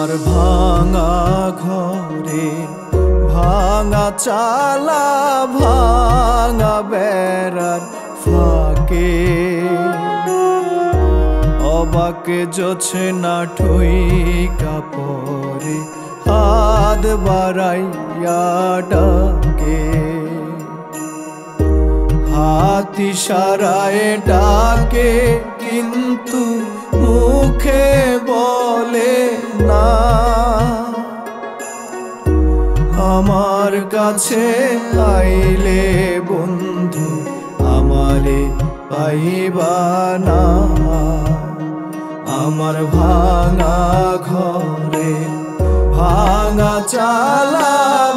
আমার ভাঙা ঘরে ভাঙা চালা ভাঙা বেড়ার ফাঁকে অবাকে জোছনা ঠুইকা পরে হাত বাড়াইয়া ডাকে হাত ইশারায় ডাকে কিন্তু মুখে বলে না আমার কাছে আইলে বন্ধু আমারে পাইবা না আমার ভাঙা ঘরে ভাঙা চালা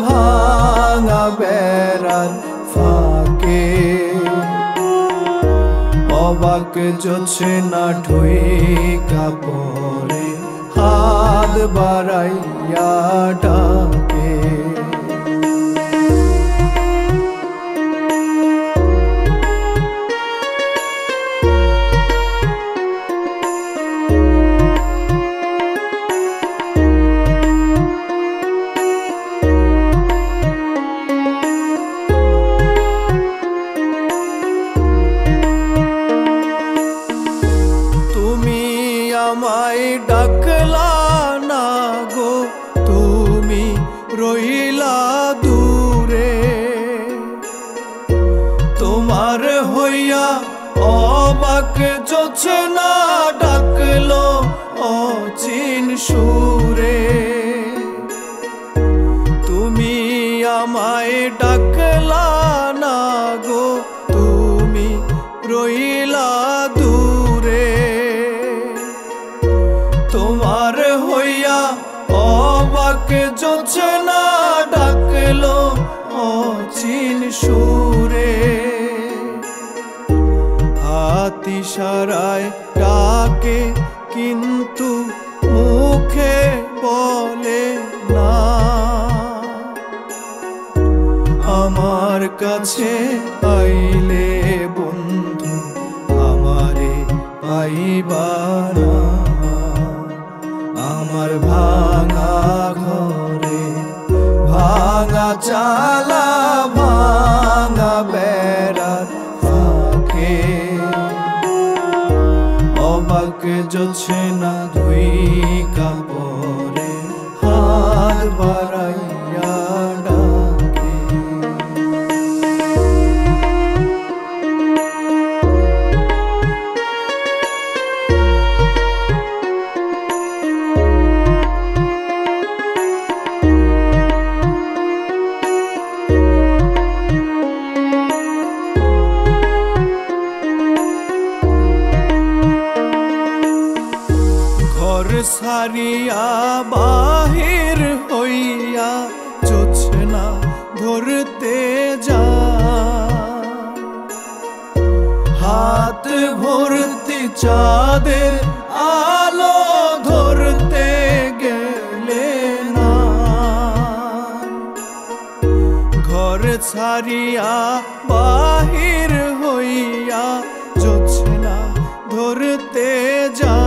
ভাঙা বেড়ার ফাঁকে অবাক জোছনা ঠুইকা পরে হাত বাড়াইয়া ডাকে আমায় ডাকলা না গো তুমি রইলা দূরে তোমার হইয়া অবাক জোছনা ডাকলো অচিন সুরে তুমি আমায় ডাকলা না গো তুমি রইলা দূরে তোমার হইয়া অবাক জোছনা ডাকলো অচিন সুরে হাত ইশারায় ডাকে কিন্তু মুখে বলে না আমার কাছে আইলে বন্ধু আমারে পাইবা না আমার ভাঙা ঘরে ভাঙা চালা ভাঙা বেড়ার ফাঁকে অবাক জোছনা ধুইকা পরে হাত বাড়াইয়া ডাকে ঘর সারিয়া বাহির হইয়া জোছনা ধরতে যা হাত ভর্তি চাঁদের আলো ধরতে গেলে না ঘর সারিয়া বাহির হইয়া জোছনা ধরতে যা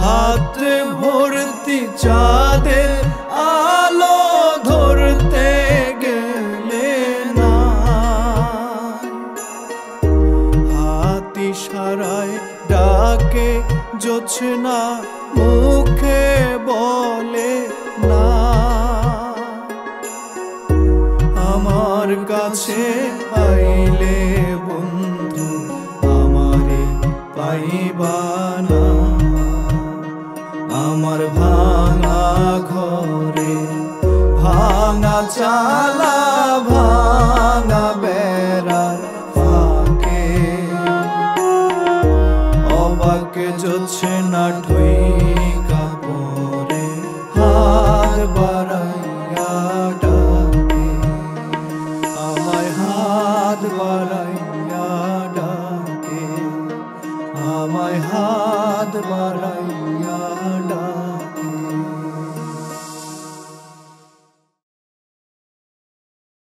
হাত ভর্তি চাঁদের আলো ধরতে গেলে না হাত ইশারায় ডাকে জোছনা মুখে বলে না আমার কাছে আইলে বন্ধু আমারে পাইবা না আমার ভাঙা ঘরে ভাঙা চালা ভাঙা বেড়ার ফাঁকে অবাক জোছনা ঠুইকা পরে হাত বাড়াইয়া ডাকে আমায় হাত বাড়াইয়া ডাকে আমায় হাত বাড়াইয়া